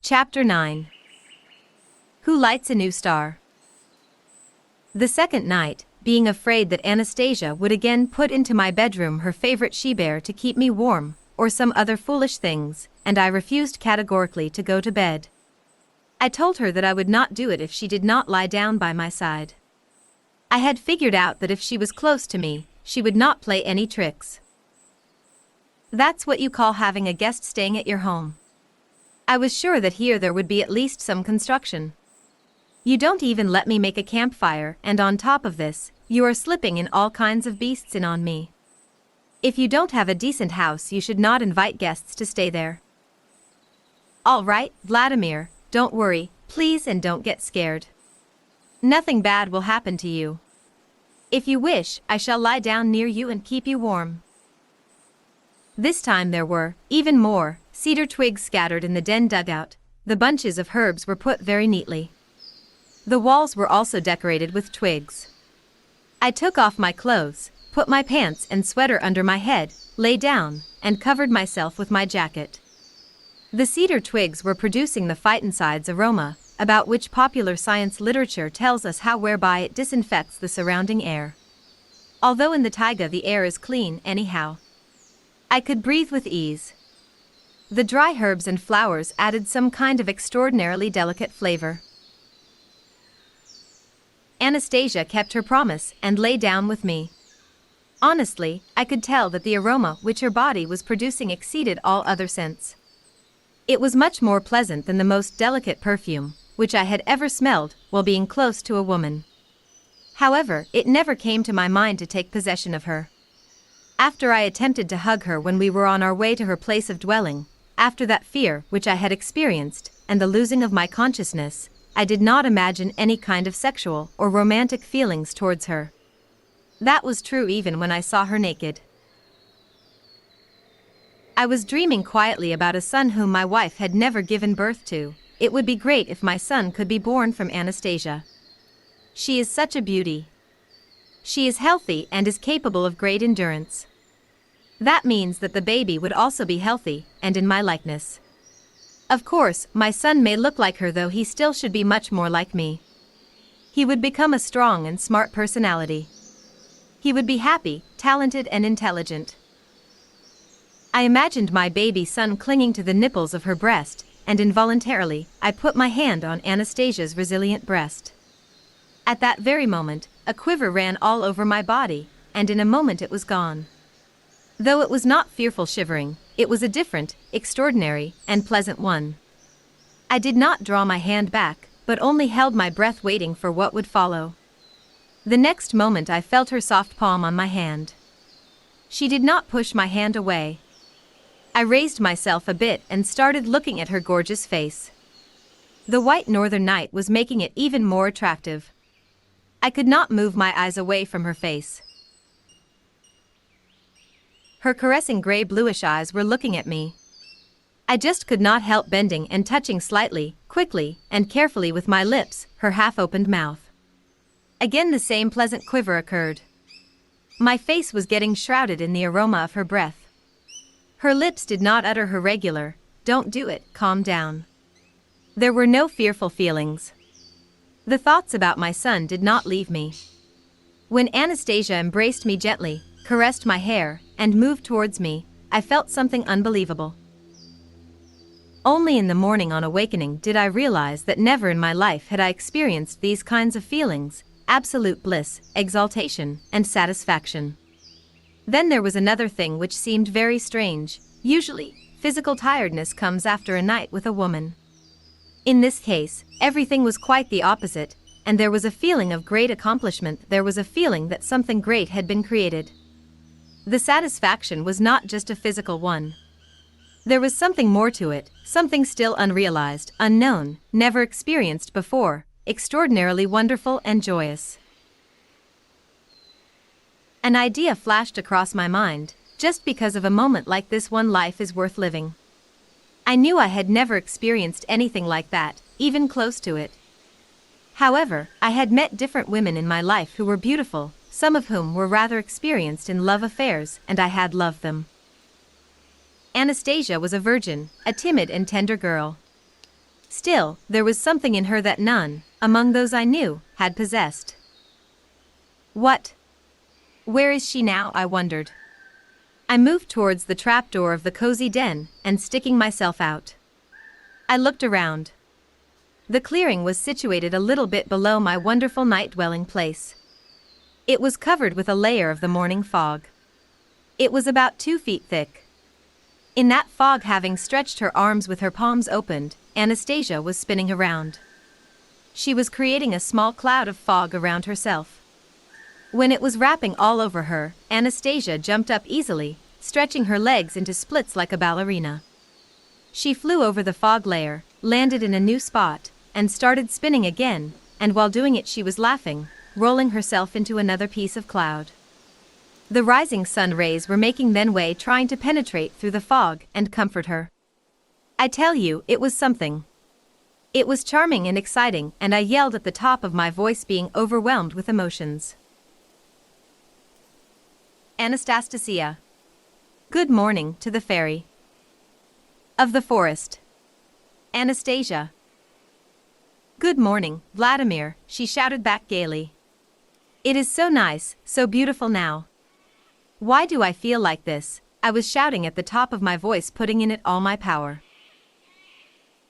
Chapter 9. Who Lights a New Star? The second night, being afraid that Anastasia would again put into my bedroom her favorite she-bear to keep me warm, or some other foolish things, and I refused categorically to go to bed. I told her that I would not do it if she did not lie down by my side. I had figured out that if she was close to me, she would not play any tricks. That's what you call having a guest staying at your home. I was sure that here there would be at least some construction. You don't even let me make a campfire, and on top of this, you are slipping in all kinds of beasts in on me. If you don't have a decent house, you should not invite guests to stay there. All right, Vladimir, don't worry, please, and don't get scared. Nothing bad will happen to you. If you wish, I shall lie down near you and keep you warm. This time there were, even more, cedar twigs scattered in the den dugout. The bunches of herbs were put very neatly. The walls were also decorated with twigs. I took off my clothes, put my pants and sweater under my head, lay down, and covered myself with my jacket. The cedar twigs were producing the phytoncides aroma, about which popular science literature tells us how whereby it disinfects the surrounding air. Although in the taiga the air is clean anyhow. I could breathe with ease. The dry herbs and flowers added some kind of extraordinarily delicate flavor. Anastasia kept her promise and lay down with me. Honestly, I could tell that the aroma which her body was producing exceeded all other scents. It was much more pleasant than the most delicate perfume, which I had ever smelled while being close to a woman. However, it never came to my mind to take possession of her. After I attempted to hug her when we were on our way to her place of dwelling, after that fear which I had experienced, and the losing of my consciousness, I did not imagine any kind of sexual or romantic feelings towards her. That was true even when I saw her naked. I was dreaming quietly about a son whom my wife had never given birth to. It would be great if my son could be born from Anastasia. She is such a beauty. She is healthy and is capable of great endurance. That means that the baby would also be healthy and in my likeness. Of course, my son may look like her, though he still should be much more like me. He would become a strong and smart personality. He would be happy, talented and intelligent. I imagined my baby son clinging to the nipples of her breast, and involuntarily, I put my hand on Anastasia's resilient breast. At that very moment, a quiver ran all over my body, and in a moment it was gone. Though it was not fearful shivering, it was a different, extraordinary, and pleasant one. I did not draw my hand back, but only held my breath waiting for what would follow. The next moment I felt her soft palm on my hand. She did not push my hand away. I raised myself a bit and started looking at her gorgeous face. The white northern night was making it even more attractive. I could not move my eyes away from her face. Her caressing gray-bluish eyes were looking at me. I just could not help bending and touching slightly, quickly, and carefully with my lips, her half-opened mouth. Again the same pleasant quiver occurred. My face was getting shrouded in the aroma of her breath. Her lips did not utter her regular, "Don't do it, calm down." There were no fearful feelings. The thoughts about my son did not leave me. When Anastasia embraced me gently, caressed my hair, and moved towards me, I felt something unbelievable. Only in the morning on awakening did I realize that never in my life had I experienced these kinds of feelings, absolute bliss, exaltation, and satisfaction. Then there was another thing which seemed very strange. Usually, physical tiredness comes after a night with a woman. In this case, everything was quite the opposite, and there was a feeling of great accomplishment. There was a feeling that something great had been created. The satisfaction was not just a physical one. There was something more to it, something still unrealized, unknown, never experienced before, extraordinarily wonderful and joyous. An idea flashed across my mind. Just because of a moment like this, one life is worth living. I knew I had never experienced anything like that, even close to it. However, I had met different women in my life who were beautiful, some of whom were rather experienced in love affairs, and I had loved them. Anastasia was a virgin, a timid and tender girl. Still, there was something in her that none, among those I knew, had possessed. What? Where is she now, I wondered. I moved towards the trapdoor of the cozy den, and sticking myself out. I looked around. The clearing was situated a little bit below my wonderful night-dwelling place. It was covered with a layer of the morning fog. It was about 2 feet thick. In that fog, having stretched her arms with her palms opened, Anastasia was spinning around. She was creating a small cloud of fog around herself. When it was wrapping all over her, Anastasia jumped up easily, stretching her legs into splits like a ballerina. She flew over the fog layer, landed in a new spot, and started spinning again, and while doing it she was laughing, rolling herself into another piece of cloud. The rising sun rays were making their way, trying to penetrate through the fog and comfort her. I tell you, it was something. It was charming and exciting, and I yelled at the top of my voice, being overwhelmed with emotions. Anastasia. Good morning to the fairy of the forest. Anastasia. Good morning, Vladimir, she shouted back gaily. It is so nice, so beautiful now. Why do I feel like this? I was shouting at the top of my voice, putting in it all my power.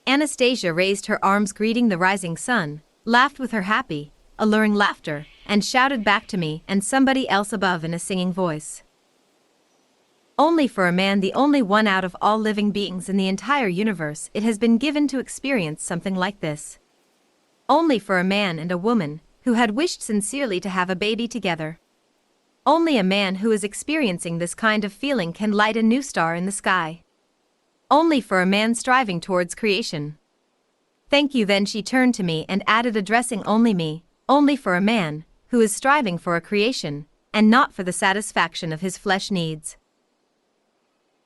Anastasia raised her arms, greeting the rising sun, laughed with her happy, alluring laughter, and shouted back to me and somebody else above in a singing voice. Only for a man, the only one out of all living beings in the entire universe, it has been given to experience something like this. Only for a man and a woman who had wished sincerely to have a baby together. Only a man who is experiencing this kind of feeling can light a new star in the sky. Only for a man striving towards creation. Thank you. Then she turned to me and added, addressing only me, only for a man who is striving for a creation, and not for the satisfaction of his flesh needs.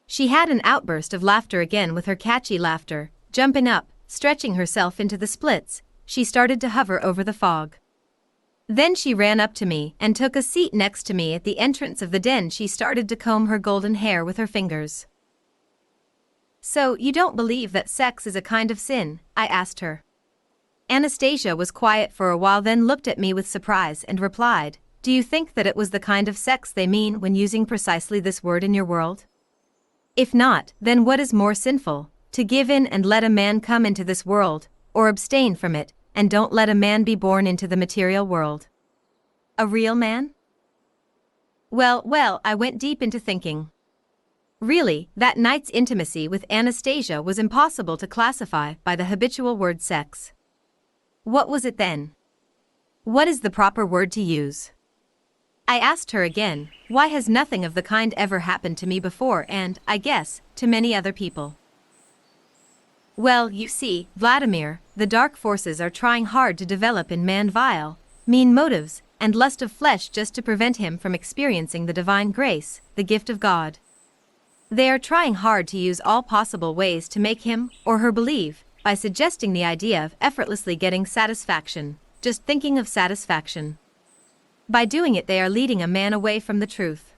She had an outburst of laughter again, with her catchy laughter, jumping up, stretching herself into the splits, she started to hover over the fog. Then she ran up to me and took a seat next to me at the entrance of the den. She started to comb her golden hair with her fingers. So, you don't believe that sex is a kind of sin? I asked her. Anastasia was quiet for a while, then looked at me with surprise and replied, Do you think that it was the kind of sex they mean when using precisely this word in your world? If not, then what is more sinful, to give in and let a man come into this world, or abstain from it, and don't let a man be born into the material world? A real man? Well, I went deep into thinking. Really, that night's intimacy with Anastasia was impossible to classify by the habitual word sex. What was it then? What is the proper word to use? I asked her again, why has nothing of the kind ever happened to me before and, I guess, to many other people? Well, you see, Vladimir, the dark forces are trying hard to develop in man vile, mean motives, and lust of flesh just to prevent him from experiencing the divine grace, the gift of God. They are trying hard to use all possible ways to make him or her believe, by suggesting the idea of effortlessly getting satisfaction, just thinking of satisfaction. By doing it they are leading a man away from the truth.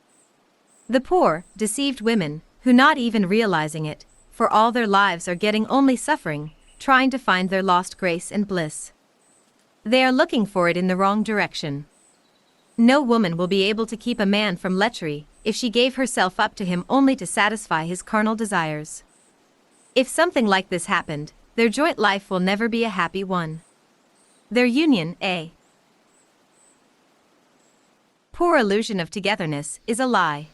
The poor, deceived women, who not even realizing it, for all their lives are getting only suffering, trying to find their lost grace and bliss. They are looking for it in the wrong direction. No woman will be able to keep a man from lechery if she gave herself up to him only to satisfy his carnal desires. If something like this happened, their joint life will never be a happy one. Their union, a poor illusion of togetherness, is a lie.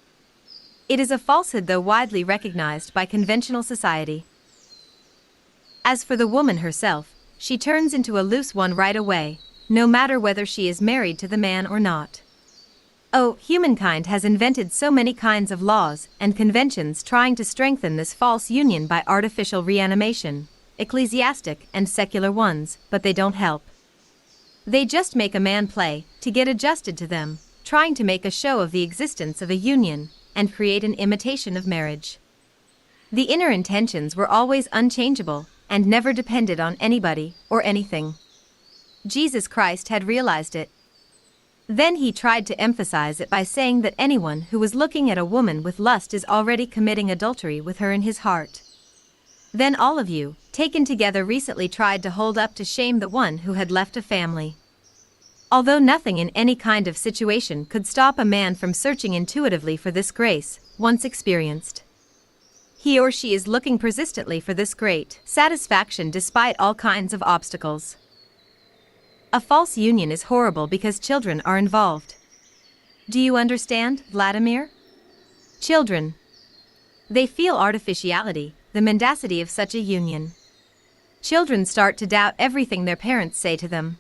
It is a falsehood, though widely recognized by conventional society. As for the woman herself, she turns into a loose one right away, no matter whether she is married to the man or not. Oh, humankind has invented so many kinds of laws and conventions trying to strengthen this false union by artificial reanimation, ecclesiastic and secular ones, but they don't help. They just make a man play to get adjusted to them, trying to make a show of the existence of a union and create an imitation of marriage. The inner intentions were always unchangeable and never depended on anybody or anything. Jesus Christ had realized it. Then he tried to emphasize it by saying that anyone who was looking at a woman with lust is already committing adultery with her in his heart. Then all of you, taken together, recently tried to hold up to shame the one who had left a family. Although nothing in any kind of situation could stop a man from searching intuitively for this grace, once experienced, he or she is looking persistently for this great satisfaction despite all kinds of obstacles. A false union is horrible because children are involved. Do you understand, Vladimir? Children. They feel artificiality, the mendacity of such a union. Children start to doubt everything their parents say to them.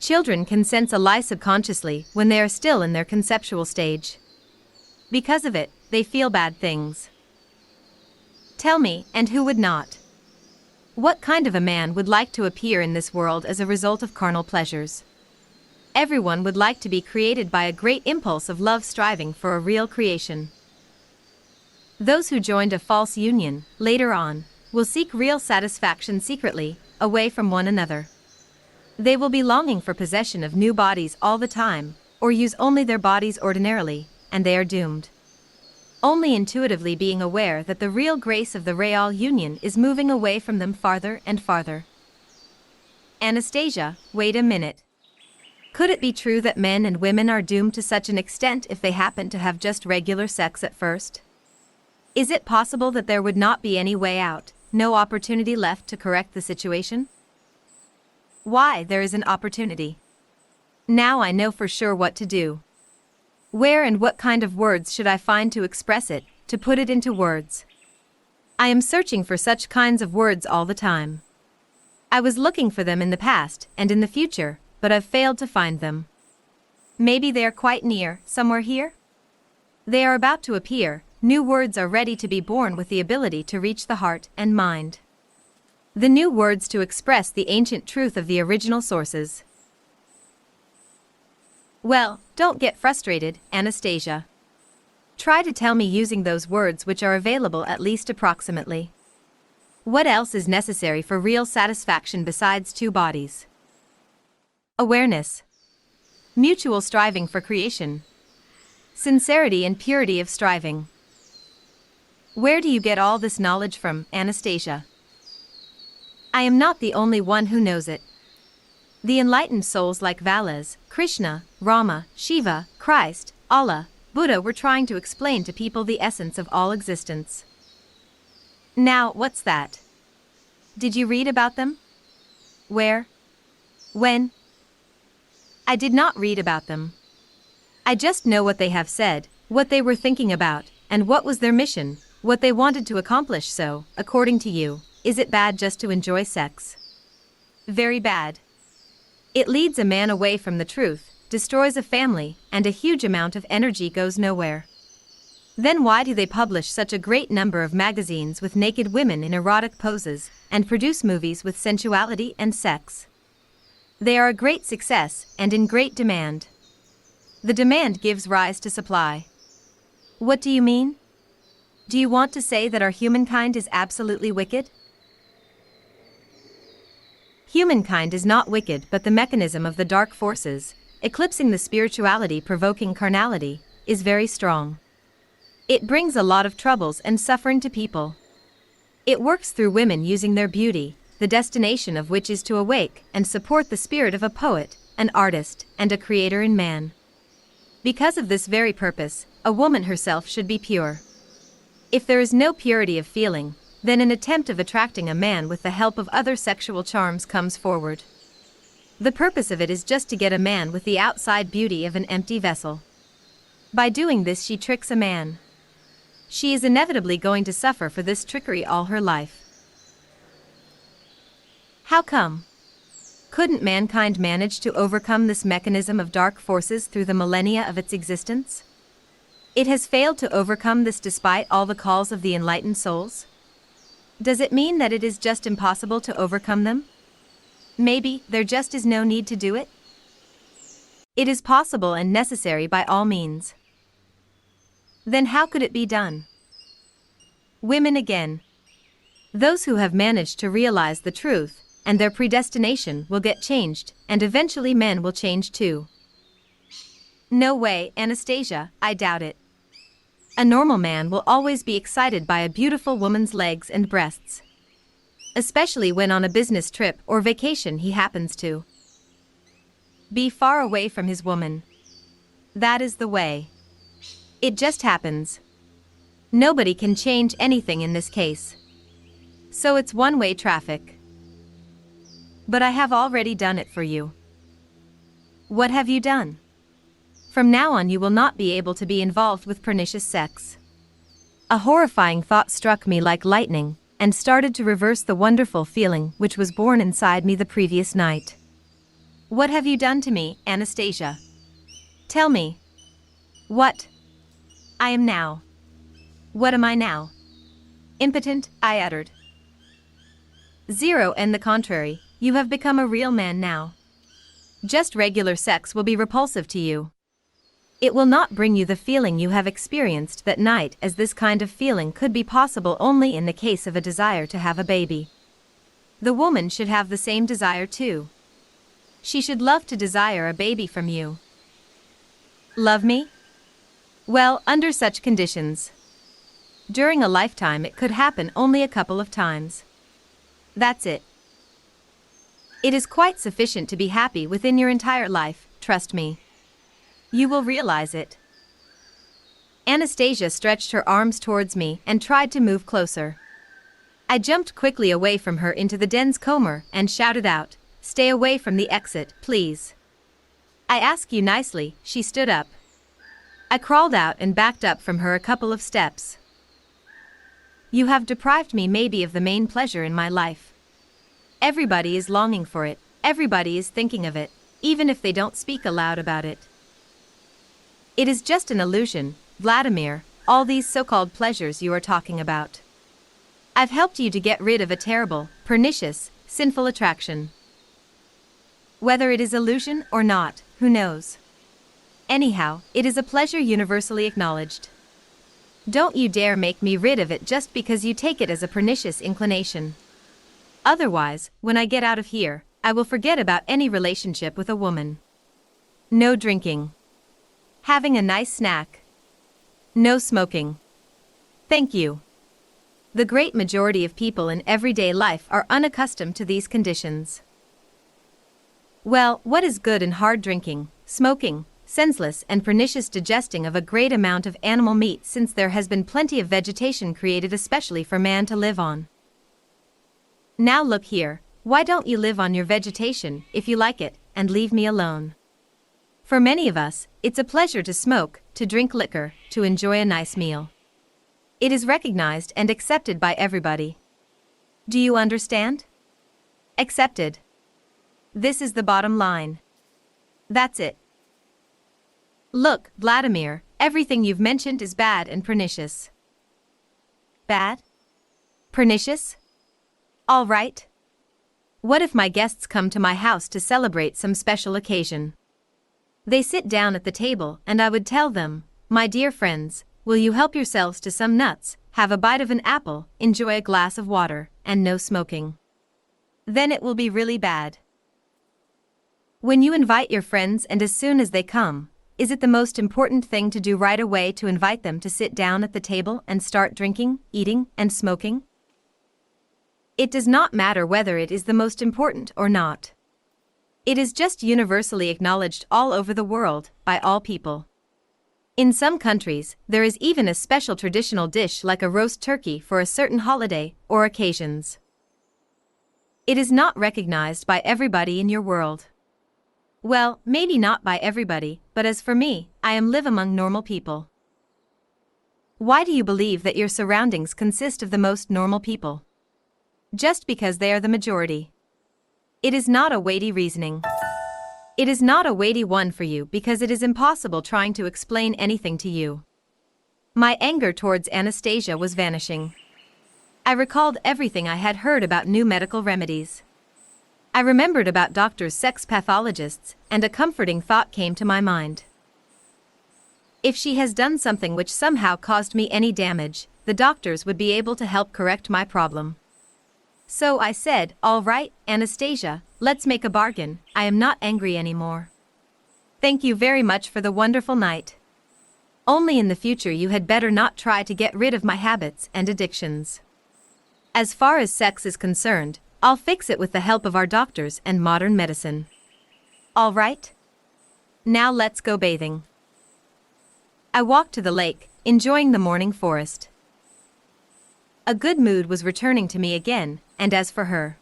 Children can sense a lie subconsciously when they are still in their conceptual stage. Because of it, they feel bad things. Tell me, and who would not? What kind of a man would like to appear in this world as a result of carnal pleasures? Everyone would like to be created by a great impulse of love, striving for a real creation. Those who joined a false union, later on, will seek real satisfaction secretly, away from one another. They will be longing for possession of new bodies all the time, or use only their bodies ordinarily, and they are doomed. Only intuitively being aware that the real grace of the real union is moving away from them farther and farther. Anastasia, wait a minute. Could it be true that men and women are doomed to such an extent if they happen to have just regular sex at first? Is it possible that there would not be any way out, no opportunity left to correct the situation? Why, there is an opportunity. Now I know for sure what to do. Where and what kind of words should I find to express it, to put it into words? I am searching for such kinds of words all the time. I was looking for them in the past and in the future, but I've failed to find them. Maybe they are quite near, somewhere here? They are about to appear, new words are ready to be born with the ability to reach the heart and mind. The new words to express the ancient truth of the original sources. Well, don't get frustrated, Anastasia. Try to tell me using those words which are available, at least approximately. What else is necessary for real satisfaction besides two bodies? Awareness. Mutual striving for creation. Sincerity and purity of striving. Where do you get all this knowledge from, Anastasia? I am not the only one who knows it. The enlightened souls like Valas, Krishna, Rama, Shiva, Christ, Allah, Buddha were trying to explain to people the essence of all existence. Now, what's that? Did you read about them? Where? When? I did not read about them. I just know what they have said, what they were thinking about, and what was their mission, what they wanted to accomplish. So, according to you, is it bad just to enjoy sex? Very bad. It leads a man away from the truth, destroys a family, and a huge amount of energy goes nowhere. Then why do they publish such a great number of magazines with naked women in erotic poses, and produce movies with sensuality and sex? They are a great success and in great demand. The demand gives rise to supply. What do you mean? Do you want to say that our humankind is absolutely wicked? Humankind is not wicked, but the mechanism of the dark forces, eclipsing the spirituality, provoking carnality, is very strong. It brings a lot of troubles and suffering to people. It works through women using their beauty, the destination of which is to awake and support the spirit of a poet, an artist, and a creator in man. Because of this very purpose, a woman herself should be pure. If there is no purity of feeling, then an attempt of attracting a man with the help of other sexual charms comes forward. The purpose of it is just to get a man with the outside beauty of an empty vessel. By doing this, she tricks a man. She is inevitably going to suffer for this trickery all her life. How come? Couldn't mankind manage to overcome this mechanism of dark forces through the millennia of its existence? It has failed to overcome this despite all the calls of the enlightened souls? Does it mean that it is just impossible to overcome them? Maybe there just is no need to do it? It is possible and necessary by all means. Then how could it be done? Women again. Those who have managed to realize the truth and their predestination will get changed, and eventually men will change too. No way, Anastasia, I doubt it. A normal man will always be excited by a beautiful woman's legs and breasts. especially when on a business trip or vacation he happens to be far away from his woman. That is the way. It just happens. Nobody can change anything in this case. So it's one-way traffic. But I have already done it for you. What have you done? From now on you will not be able to be involved with pernicious sex. A horrifying thought struck me like lightning, and started to reverse the wonderful feeling which was born inside me the previous night. What have you done to me, Anastasia? Tell me. What? I am now. What am I now? Impotent, I uttered. Zero, and the contrary, you have become a real man now. Just regular sex will be repulsive to you. It will not bring you the feeling you have experienced that night, as this kind of feeling could be possible only in the case of a desire to have a baby. The woman should have the same desire too. She should love to desire a baby from you. Love me? Well, under such conditions. During a lifetime it could happen only a couple of times. That's it. It is quite sufficient to be happy within your entire life, trust me. You will realize it. Anastasia stretched her arms towards me and tried to move closer. I jumped quickly away from her into the dense comber and shouted out, "Stay away from the exit, please." I ask you nicely. She stood up. I crawled out and backed up from her a couple of steps. You have deprived me maybe of the main pleasure in my life. Everybody is longing for it, everybody is thinking of it, even if they don't speak aloud about it. It is just an illusion, Vladimir, all these so-called pleasures you are talking about. I've helped you to get rid of a terrible, pernicious, sinful attraction. Whether it is illusion or not, who knows? Anyhow, it is a pleasure universally acknowledged. Don't you dare make me rid of it just because you take it as a pernicious inclination. Otherwise, when I get out of here, I will forget about any relationship with a woman. No drinking. Having a nice snack. No smoking. Thank you. The great majority of people in everyday life are unaccustomed to these conditions. Well, what is good in hard drinking, smoking, senseless and pernicious digesting of a great amount of animal meat, since there has been plenty of vegetation created especially for man to live on? Now look here, why don't you live on your vegetation, if you like it, and leave me alone? For many of us, it's a pleasure to smoke, to drink liquor, to enjoy a nice meal. It is recognized and accepted by everybody. Do you understand? Accepted. This is the bottom line. That's it. Look, Vladimir, everything you've mentioned is bad and pernicious. Bad? Pernicious? All right. What if my guests come to my house to celebrate some special occasion? They sit down at the table and I would tell them, "My dear friends, will you help yourselves to some nuts, have a bite of an apple, enjoy a glass of water, and no smoking." Then it will be really bad. When you invite your friends and as soon as they come, is it the most important thing to do right away to invite them to sit down at the table and start drinking, eating, and smoking? It does not matter whether it is the most important or not. It is just universally acknowledged all over the world, by all people. In some countries, there is even a special traditional dish like a roast turkey for a certain holiday or occasions. It is not recognized by everybody in your world. Well, maybe not by everybody, but as for me, I live among normal people. Why do you believe that your surroundings consist of the most normal people? Just because they are the majority. It is not a weighty reasoning. It is not a weighty one for you because it is impossible trying to explain anything to you. My anger towards Anastasia was vanishing. I recalled everything I had heard about new medical remedies. I remembered about doctors, sex pathologists, and a comforting thought came to my mind. If she has done something which somehow caused me any damage, the doctors would be able to help correct my problem. So I said, "All right, Anastasia, let's make a bargain. I am not angry anymore. Thank you very much for the wonderful night. Only in the future you had better not try to get rid of my habits and addictions." As far as sex is concerned, I'll fix it with the help of our doctors and modern medicine. All right? Now let's go bathing. I walked to the lake, enjoying the morning forest. A good mood was returning to me again, and as for her,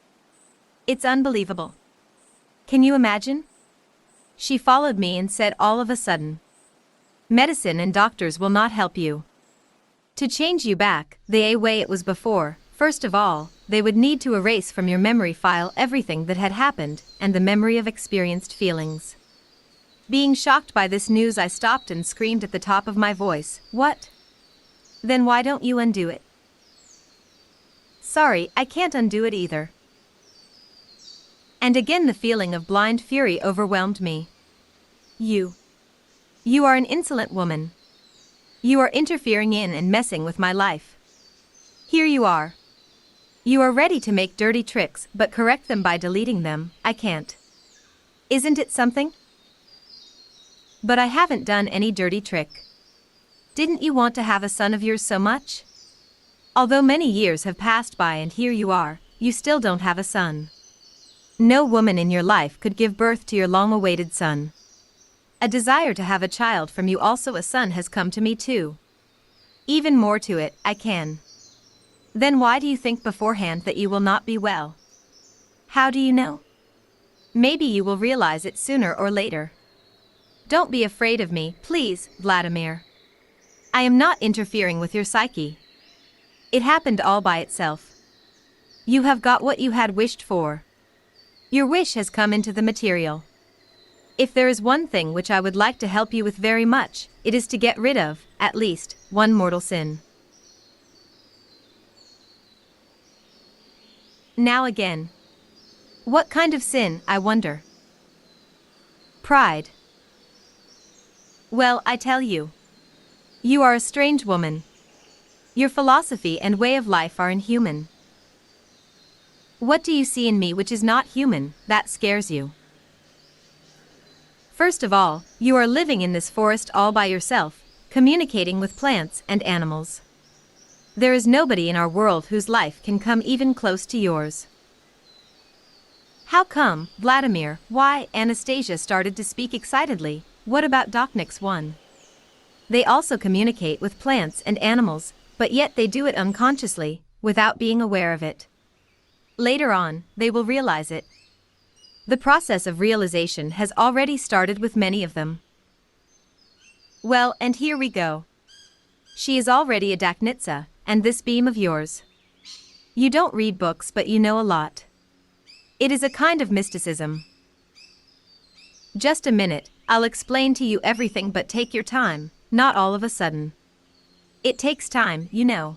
it's unbelievable. Can you imagine? She followed me and said all of a sudden, "Medicine and doctors will not help you. To change you back the way it was before, first of all, they would need to erase from your memory file everything that had happened and the memory of experienced feelings." Being shocked by this news, I stopped and screamed at the top of my voice, "What? Then why don't you undo it?" "Sorry, I can't undo it either." And again the feeling of blind fury overwhelmed me. You are an insolent woman. You are interfering in and messing with my life. Here you are. You are ready to make dirty tricks but correct them by deleting them. I can't. Isn't it something? But I haven't done any dirty trick. Didn't you want to have a son of yours so much? Although many years have passed by and here you are, you still don't have a son. No woman in your life could give birth to your long-awaited son. A desire to have a child from you, also a son, has come to me too. Even more to it, I can. Then why do you think beforehand that you will not be well? How do you know? Maybe you will realize it sooner or later. Don't be afraid of me, please, Vladimir. I am not interfering with your psyche. It happened all by itself. You have got what you had wished for. Your wish has come into the material. If there is one thing which I would like to help you with very much, it is to get rid of, at least, one mortal sin. Now again. What kind of sin, I wonder? Pride. Well, I tell you. You are a strange woman. Your philosophy and way of life are inhuman. What do you see in me which is not human, that scares you? First of all, you are living in this forest all by yourself, communicating with plants and animals. There is nobody in our world whose life can come even close to yours. How come, Vladimir? Why? Anastasia started to speak excitedly. What about Docniks 1? They also communicate with plants and animals, but yet they do it unconsciously, without being aware of it. Later on, they will realize it. The process of realization has already started with many of them. Well, and here we go. She is already a Docnitsa, and this beam of yours. You don't read books, but you know a lot. It is a kind of mysticism. Just a minute, I'll explain to you everything, but take your time, not all of a sudden. It takes time, you know.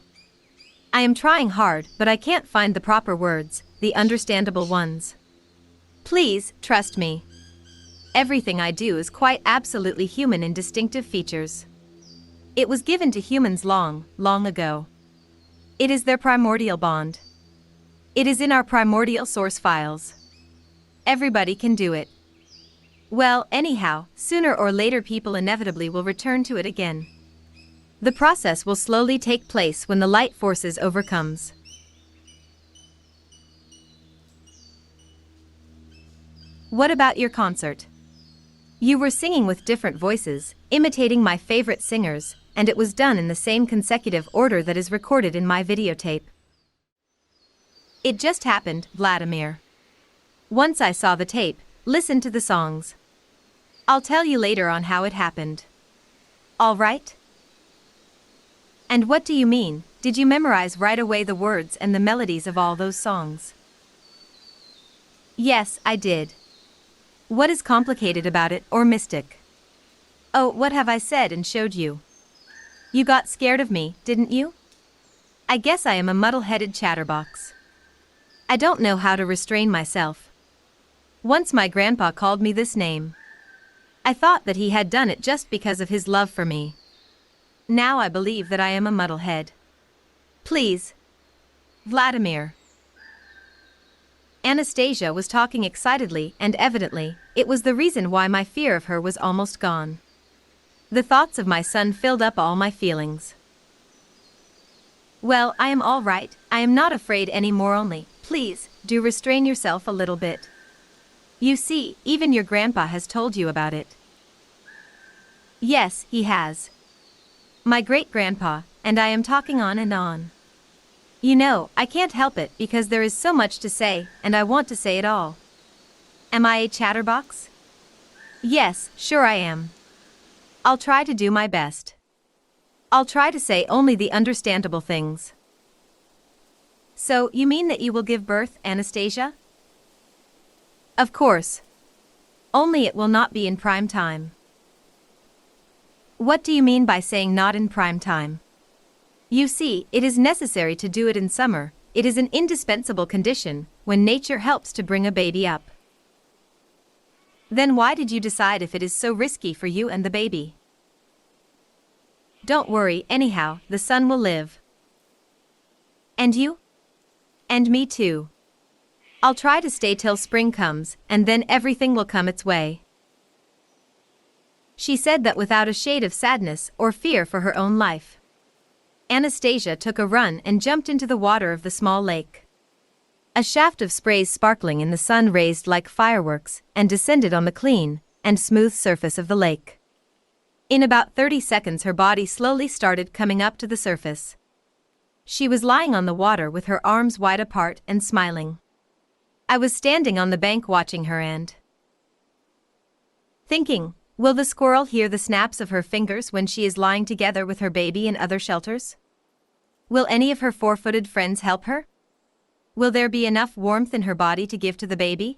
I am trying hard, but I can't find the proper words, the understandable ones. Please, trust me. Everything I do is quite absolutely human in distinctive features. It was given to humans long, long ago. It is their primordial bond. It is in our primordial source files. Everybody can do it. Well, anyhow, sooner or later people inevitably will return to it again. The process will slowly take place when the light forces overcomes. What about your concert? You were singing with different voices, imitating my favorite singers, and it was done in the same consecutive order that is recorded in my videotape. It just happened, Vladimir. Once I saw the tape, listened to the songs. I'll tell you later on how it happened. All right? And what do you mean? Did you memorize right away the words and the melodies of all those songs? Yes, I did. What is complicated about it, or mystic? Oh, what have I said and showed you? You got scared of me, didn't you? I guess I am a muddle-headed chatterbox. I don't know how to restrain myself. Once my grandpa called me this name. I thought that he had done it just because of his love for me. Now I believe that I am a muddlehead. Please. Vladimir. Anastasia was talking excitedly, and evidently, it was the reason why my fear of her was almost gone. The thoughts of my son filled up all my feelings. Well, I am all right, I am not afraid anymore only, please, do restrain yourself a little bit. You see, even your grandpa has told you about it. Yes, he has. My great-grandpa, and I am talking on and on. You know, I can't help it because there is so much to say, and I want to say it all. Am I a chatterbox? Yes, sure I am. I'll try to do my best. I'll try to say only the understandable things. So, you mean that you will give birth, Anastasia? Of course. Only it will not be in prime time. What do you mean by saying not in prime time? You see, it is necessary to do it in summer, it is an indispensable condition, when nature helps to bring a baby up. Then why did you decide if it is so risky for you and the baby? Don't worry, anyhow, the son will live. And you? And me too. I'll try to stay till spring comes, and then everything will come its way. She said that without a shade of sadness or fear for her own life. Anastasia took a run and jumped into the water of the small lake. A shaft of sprays sparkling in the sun raised like fireworks and descended on the clean and smooth surface of the lake. In about 30 seconds her body slowly started coming up to the surface. She was lying on the water with her arms wide apart and smiling. I was standing on the bank watching her and thinking, will the squirrel hear the snaps of her fingers when she is lying together with her baby in other shelters? Will any of her four-footed friends help her? Will there be enough warmth in her body to give to the baby?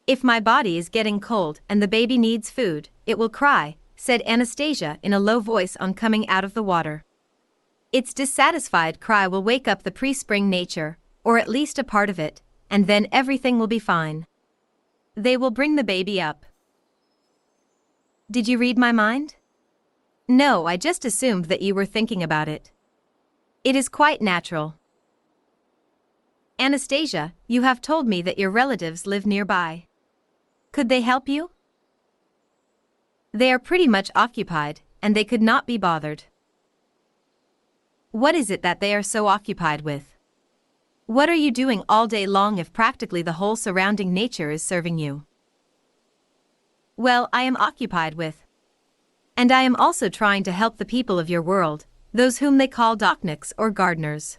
If my body is getting cold and the baby needs food, it will cry, said Anastasia in a low voice on coming out of the water. Its dissatisfied cry will wake up the pre-spring nature, or at least a part of it, and then everything will be fine. They will bring the baby up. Did you read my mind? No, I just assumed that you were thinking about it. It is quite natural. Anastasia, you have told me that your relatives live nearby. Could they help you? They are pretty much occupied, and they could not be bothered. What is it that they are so occupied with? What are you doing all day long if practically the whole surrounding nature is serving you? Well, I am occupied with. And I am also trying to help the people of your world, those whom they call docniks or gardeners.